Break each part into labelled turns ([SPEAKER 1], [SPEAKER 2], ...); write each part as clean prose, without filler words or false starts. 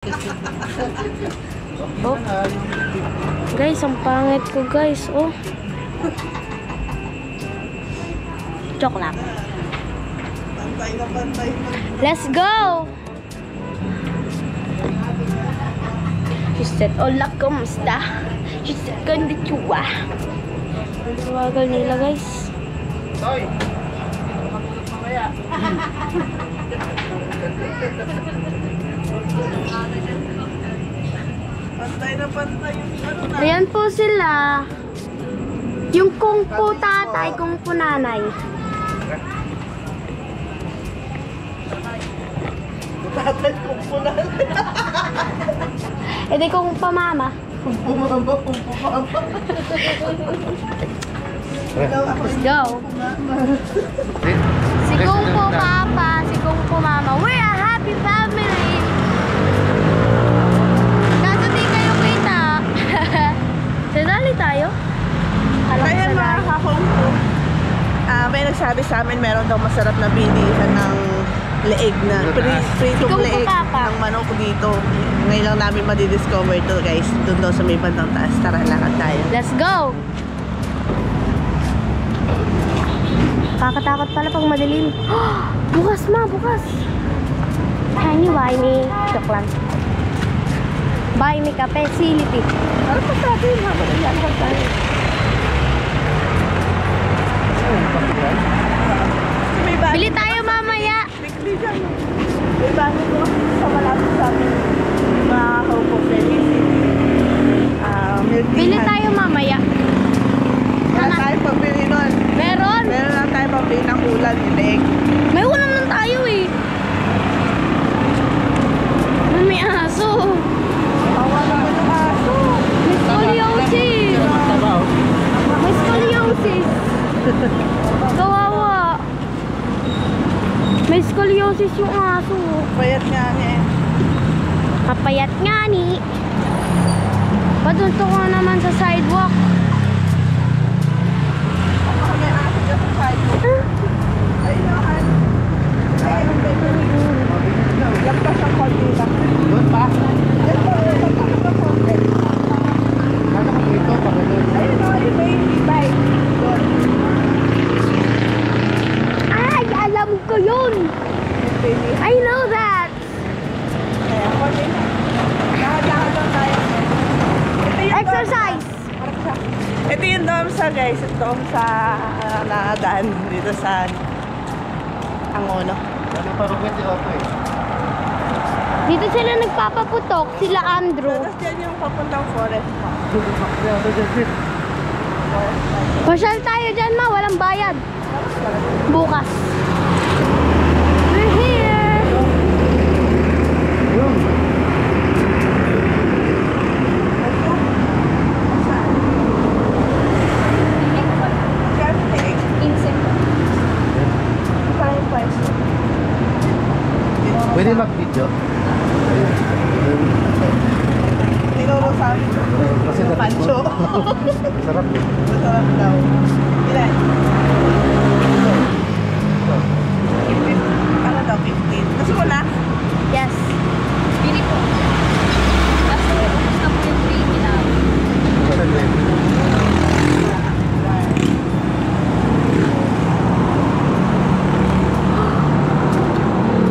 [SPEAKER 1] Oh. Guys, ang pangit ko guys. Oh. Joke lang.
[SPEAKER 2] Pantay na pantay.
[SPEAKER 1] Let's go! She said, hola, kumusta? She said, konnichiwa. Ang tawagal nila guys.
[SPEAKER 2] Toy! Makatulog mamaya. Pantay na pantay yung ano na.
[SPEAKER 1] Ayan po sila. Yung kung po tatay, kung po nanay.
[SPEAKER 2] Tatay kung pula.
[SPEAKER 1] E di kung pa mama.
[SPEAKER 2] Kung pumamba, kung pumamba.
[SPEAKER 1] Let's go. Si kung po papa, si kung po mama. We're a happy family. Kaso di kayo kita. Sadali tayo.
[SPEAKER 2] Kaya mga kakong po, may nagsabi sa amin meron daw masarap na bilihan ng leeg na pritong
[SPEAKER 1] Ikaw
[SPEAKER 2] leeg
[SPEAKER 1] pa, Papa.
[SPEAKER 2] ng manok dito. Ngayon lang namin madidiscover to guys. Doon daw sa may bandang taas. Tara, lakad tayo.
[SPEAKER 1] Let's go. Kakatakot pala pag madilim. Bukas ma, bukas. Can you buy me? Joke lang. Buy me kape, siliti.
[SPEAKER 2] Ano pa sabi? Lakad tayo. May bago.
[SPEAKER 1] Bili tayo mamaya.
[SPEAKER 2] Bigli dyan. May bago ko sa malapit sa amin. Mga kaupo service. Milk tea.
[SPEAKER 1] Bili tayo mamaya.
[SPEAKER 2] Wala tayo pambili nun.
[SPEAKER 1] Meron.
[SPEAKER 2] Meron lang tayo pambili ng ulan, yung leeg.
[SPEAKER 1] May ulam lang tayo eh. May aso.
[SPEAKER 2] Awa naman yung aso.
[SPEAKER 1] May scoliosis. May scoliosis. Kawawa. May scoliosis yung aso.
[SPEAKER 2] Payat nga niya eh.
[SPEAKER 1] Kapayat nga ni. Patunto ko naman sa sidewalk.
[SPEAKER 2] Baka may aso dyan sa sidewalk. Ayun na, han. Ayun ang baby. Lagpas ang konti lang.
[SPEAKER 3] Doon pa?
[SPEAKER 2] Yan po, lagpas ang konti.
[SPEAKER 3] Kala ko dito, baka doon.
[SPEAKER 2] Ayun na, yung baby bike. Doon.
[SPEAKER 1] Ay, alam ko yun.
[SPEAKER 2] Yung baby.
[SPEAKER 1] I know that.
[SPEAKER 2] Kaya, konti na. Lakad-lakad lang tayo. Ito yung
[SPEAKER 1] Exercise.
[SPEAKER 2] Ito yung dormsa guys. Ito dorm sa nakadaan dito sa Angono.
[SPEAKER 3] Ano pa rin pwede ako eh.
[SPEAKER 1] Dito sila nagpapaputok, sila Andrew.
[SPEAKER 2] Tapos dyan yung papuntang forest pa.
[SPEAKER 1] Pasyal tayo dyan ma, walang bayad. Bukas. We're here.
[SPEAKER 3] Yun.
[SPEAKER 2] Camping.
[SPEAKER 1] Insect.
[SPEAKER 2] Saan pwesto?
[SPEAKER 3] Pwede mag-video. Ayun.
[SPEAKER 2] Tinuro sa amin.
[SPEAKER 3] Kasi
[SPEAKER 2] Yung pancho.
[SPEAKER 3] Masarap eh.
[SPEAKER 2] Masarap daw. Ilan? Ano daw? 15. Gusto mo na?
[SPEAKER 1] Yes. Bili po. Kasi gusto po yung 3 na.
[SPEAKER 3] Masarap eh.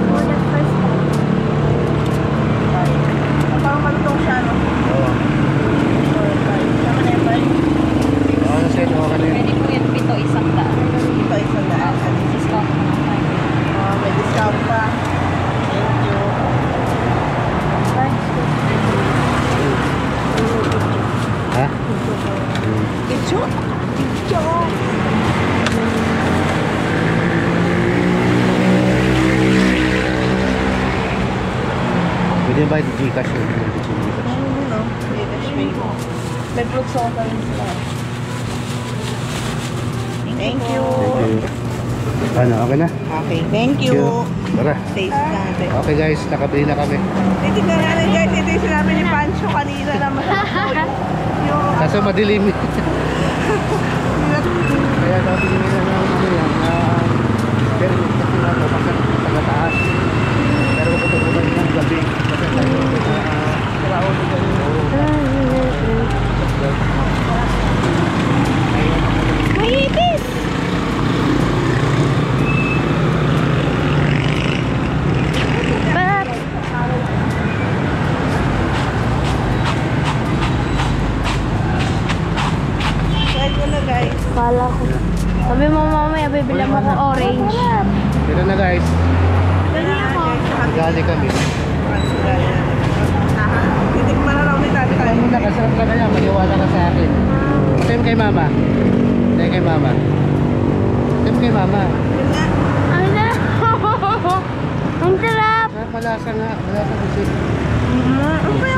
[SPEAKER 1] For the first time.
[SPEAKER 2] Parang malutong siya, no?
[SPEAKER 3] Oo.
[SPEAKER 2] Sama na yung bike.
[SPEAKER 3] Oo, sa inyo ako na yun.
[SPEAKER 1] Pwede po yung pito isang daan.
[SPEAKER 2] Ito, isang daan.
[SPEAKER 1] Discount mo ng 5.
[SPEAKER 2] May discount pa. Thank you.
[SPEAKER 3] Ha?
[SPEAKER 2] Icho? Icho!
[SPEAKER 3] Pwede ba yung Gcash yun?
[SPEAKER 2] No? May fruit soda rin sila. Thank you.
[SPEAKER 3] Thank you. Ano, okay na?
[SPEAKER 2] Okay, thank you.
[SPEAKER 3] Tara.
[SPEAKER 2] Taste natin.
[SPEAKER 3] Okay guys, nakabili na kami.
[SPEAKER 2] Titignan natin guys, ito yung sinabi ni Pancho kanina na masarap daw yung
[SPEAKER 3] Kaso madilim. Kaya nabili nila ng ano yan. Pero yung kasi na ito, taga taas. Pero tutukan ng gabi. Kasi
[SPEAKER 1] May ipis! But,
[SPEAKER 2] Try ko na guys.
[SPEAKER 1] kala ko. Sabi mo mamaya, bibili mo ko orange.
[SPEAKER 3] Dito na guys.
[SPEAKER 1] Bili ako.
[SPEAKER 3] Gali kami.
[SPEAKER 2] Titikman na lang ni tatay.
[SPEAKER 3] Ay mo na, kasarap ka na yan. Maniwala ka sa akin. Time kay mama. Time kay mama. Time kay mama.
[SPEAKER 1] Ay na! Ang sarap!
[SPEAKER 3] Ah, malasa nga. Malasa kasi.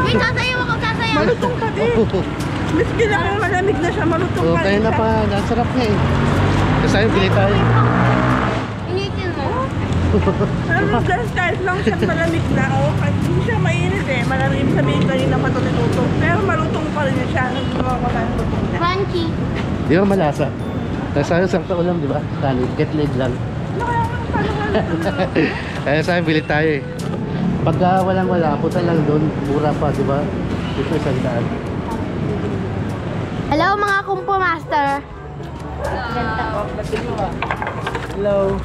[SPEAKER 1] Wait, sasayaw ako, sasayaw!
[SPEAKER 2] Malutong ka din. Miski lang kung malamig na siya, malutong
[SPEAKER 3] Oh,
[SPEAKER 2] pa
[SPEAKER 3] kaya
[SPEAKER 2] rin
[SPEAKER 3] na
[SPEAKER 2] siya.
[SPEAKER 3] pa. Ang sarap niya eh. Kasi sa'yo, bili tayo.
[SPEAKER 1] Initin mo?
[SPEAKER 2] Pero guys, kahit lang siya malamig na, oh, kahit hindi siya mainit eh. Malamig sabihin kanina pa ito niluto. Pero malutong pa rin siya. Nakakala ng lutong niya.
[SPEAKER 1] Crunchy.
[SPEAKER 3] Di ba malasa? Tapos sa'yo, sakto ulam, di ba? Kanin, get leg lang.
[SPEAKER 2] Ano kaya kung paano nga
[SPEAKER 3] Kaya sa'yo, bili tayo eh. Pagka walang-wala, punta lang doon. Mura pa, di ba? Dito isang daan.
[SPEAKER 1] Hello mga Kumpo Master.
[SPEAKER 4] Hello.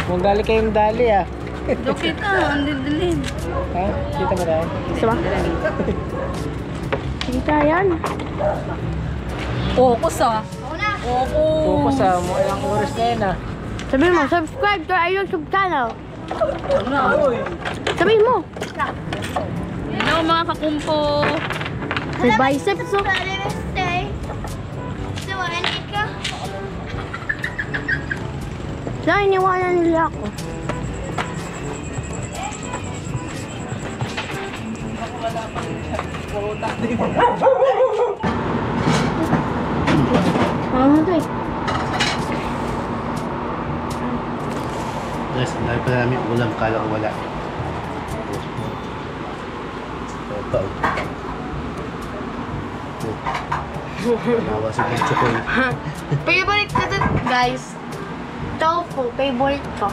[SPEAKER 4] Kung gali kayong dali ah.
[SPEAKER 1] Dokita, hindi dilin.
[SPEAKER 4] Ha? Kita mo tayo?
[SPEAKER 1] Gusto ba? Kita yan.
[SPEAKER 5] Focus ah.
[SPEAKER 4] Focus ah. Mo ilang oras na yun ah.
[SPEAKER 1] Sabihin mo, subscribe to our YouTube channel.
[SPEAKER 5] Ano?
[SPEAKER 1] Sabihin mo.
[SPEAKER 5] Hello mga kakumpo.
[SPEAKER 1] Sa biceps, oh. Dahil iniwanan nila ako. Ano ito eh?
[SPEAKER 3] Guys, ang dami pa namin ulam. Kala ko wala. Ito. Nawa si Pang Chokoy.
[SPEAKER 1] Favorite ko ito, guys. Tofu, favorite ko.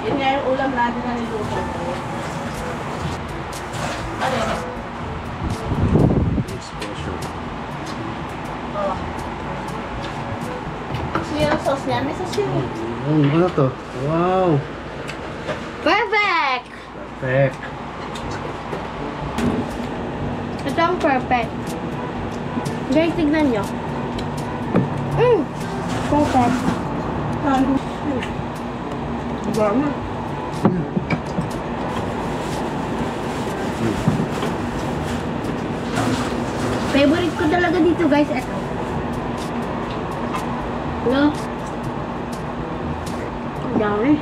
[SPEAKER 2] Yun nga yung ulam natin na niluto ko.
[SPEAKER 3] Special.
[SPEAKER 2] Gusto niya ng sauce niya? May sauce yun eh.
[SPEAKER 3] Ano to? Wow!
[SPEAKER 1] Perfect!
[SPEAKER 3] Perfect.
[SPEAKER 1] Ito ang perfect. Guys, tignan nyo. Perfect.
[SPEAKER 2] Diba na?
[SPEAKER 1] Favorite ko talaga dito, guys. Ito. No? Ang dami.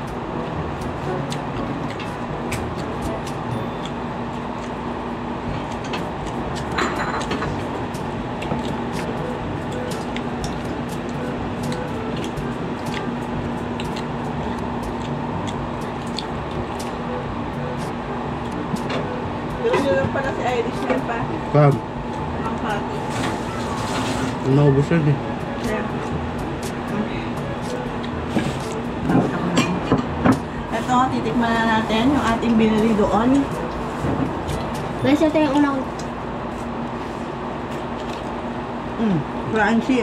[SPEAKER 2] Pero yun lang pala si Irish na pa.
[SPEAKER 3] Pag,
[SPEAKER 2] Ang pati.
[SPEAKER 3] naubos yun eh.
[SPEAKER 2] Yeah. Ito, titikman na natin yung ating binili doon.
[SPEAKER 1] Guys, ito yung unang...
[SPEAKER 2] Crunchy.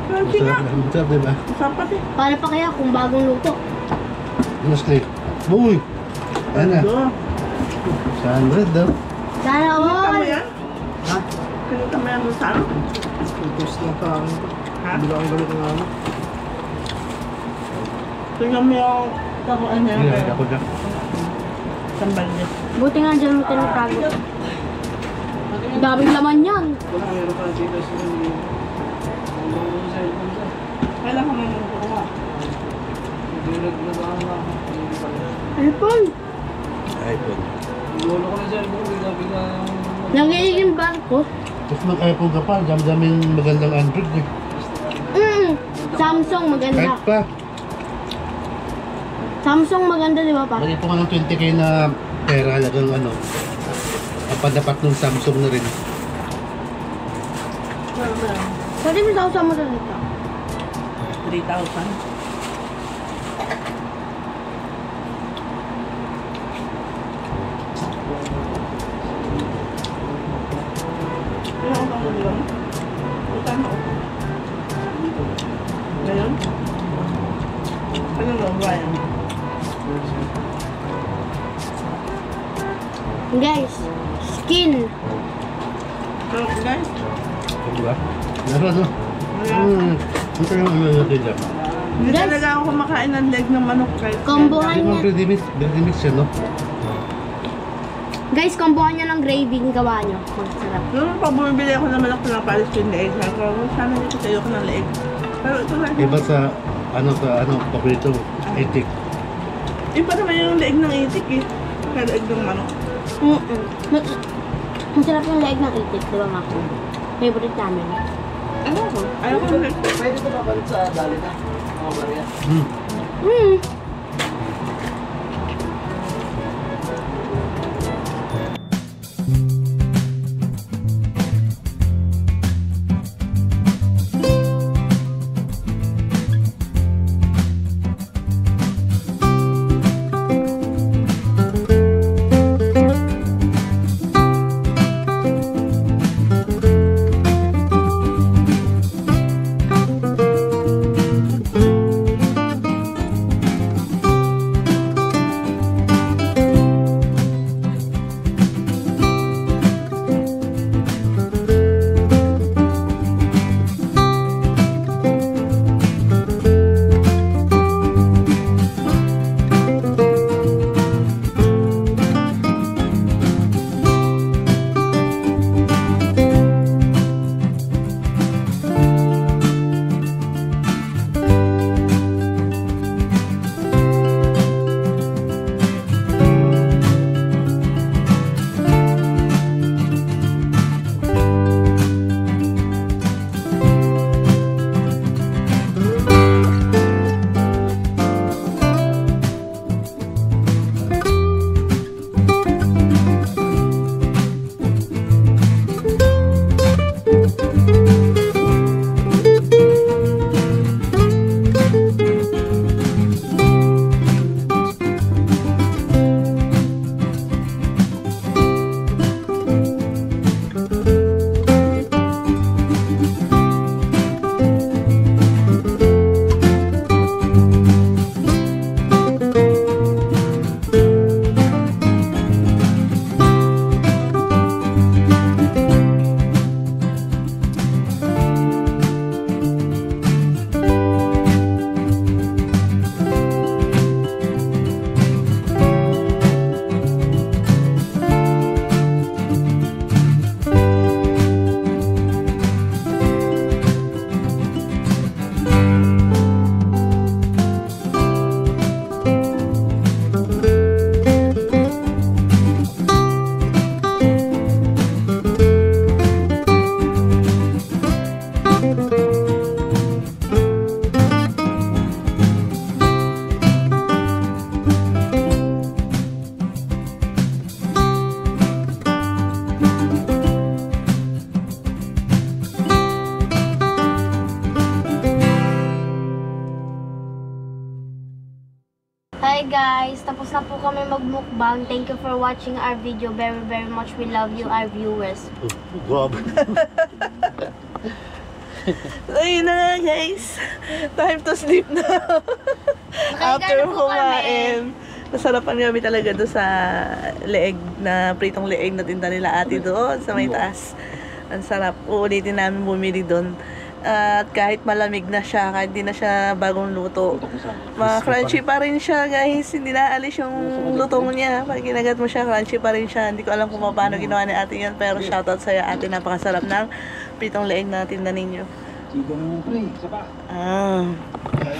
[SPEAKER 2] Crunchy nga.
[SPEAKER 3] Masarap, diba?
[SPEAKER 2] Masarap pati.
[SPEAKER 1] Para pa kaya kung bagong luto.
[SPEAKER 3] Mas click. Uy! Ano?
[SPEAKER 2] Ito.
[SPEAKER 3] 100 daw.
[SPEAKER 1] Sana
[SPEAKER 2] Kinuta mo
[SPEAKER 1] all!
[SPEAKER 2] yan?
[SPEAKER 3] Ha?
[SPEAKER 2] Kinuta mo yan doon sa ano?
[SPEAKER 3] Tutos na pa ako.
[SPEAKER 2] Ha?
[SPEAKER 3] Bila ang galit ng ano.
[SPEAKER 2] Tingnan mo yung takuan niya.
[SPEAKER 3] Hindi, ako na.
[SPEAKER 2] Sambal niya.
[SPEAKER 1] Buti nga dyan mo tinatago. Daming laman yan.
[SPEAKER 2] Kailan ka manukuha?
[SPEAKER 1] iPhone.
[SPEAKER 3] iPhone.
[SPEAKER 1] Nanginig yung bag ko.
[SPEAKER 3] Tapos mag-iPhone ka pa, dami-daming magandang Android eh.
[SPEAKER 1] Samsung maganda.
[SPEAKER 3] Kahit pa,
[SPEAKER 1] Samsung maganda, di ba pa?
[SPEAKER 3] mali po nga ng 20k na pera halagang ano. Ang padapat ng Samsung na rin.
[SPEAKER 1] Sorry, may sausaw mo dito.
[SPEAKER 2] 3,000. Ngayon? Ano ba, Brian?
[SPEAKER 1] Guys, skin.
[SPEAKER 2] So, guys,
[SPEAKER 3] Diba? Ano? Ito yung ano natin dyan.
[SPEAKER 2] hindi
[SPEAKER 1] Guys.
[SPEAKER 2] talaga ako kumakain ng leg ng manok kahit
[SPEAKER 1] Kombohan
[SPEAKER 3] Hindi mo
[SPEAKER 1] niya.
[SPEAKER 3] ready mix yan, no?
[SPEAKER 1] Guys, kombohan niya ng gravy yung gawa niyo. Masarap.
[SPEAKER 2] Noong pag bumibili ako ng manok ng Palestine leeg, sabi ko, sana dito tayo ko ng leeg. Pero ito lang.
[SPEAKER 3] Iba sa paborito, itik.
[SPEAKER 2] Iba naman yung leeg ng itik eh. Kaya leeg ng manok.
[SPEAKER 1] Masarap yung leg ng itik, di ba nga po? Favorite namin.
[SPEAKER 2] Ano ko? Ayaw ko ng leeg.
[SPEAKER 4] Pwede ko napalit sa dali na. Mga Maria.
[SPEAKER 1] Hmm. Hi guys, tapos na po kami magmukbang. Thank you for watching our video. Very, very much we love you, our viewers.
[SPEAKER 3] Grabe.
[SPEAKER 2] So, yun na nga guys. Time to sleep na. After
[SPEAKER 1] na po
[SPEAKER 2] kumain. Nasarapan kami talaga doon sa leeg na pritong leeg na tinda nila ate doon sa may taas. Ang sarap. Uulitin namin bumili doon. At kahit malamig na siya, kahit hindi na siya bagong luto, crunchy pa rin siya guys. Hindi na alis yung lutong niya. Pag ginagat mo siya, crunchy pa rin siya. Hindi ko alam kung paano ginawa ni ate yan. Pero shoutout sa'yo ate, napakasarap ng pritong leeg na tinda ninyo.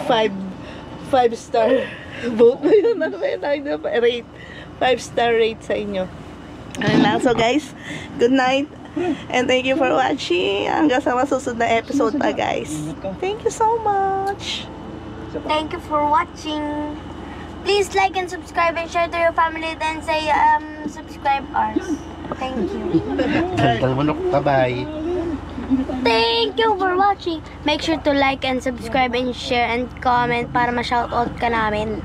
[SPEAKER 2] Five star vote na yun. Ano ba yun? Rate. 5-star rate sa inyo. Ano lang. So guys, good night. And thank you for watching. Hanggang sa masusunod na episode pa guys. Thank you so much.
[SPEAKER 1] Thank you for watching. Please like and subscribe and share to your family. Then say subscribe ours. Thank you.
[SPEAKER 3] Bye-bye.
[SPEAKER 1] Thank you for watching. Make sure to like and subscribe and share and comment para ma-shoutout ka namin.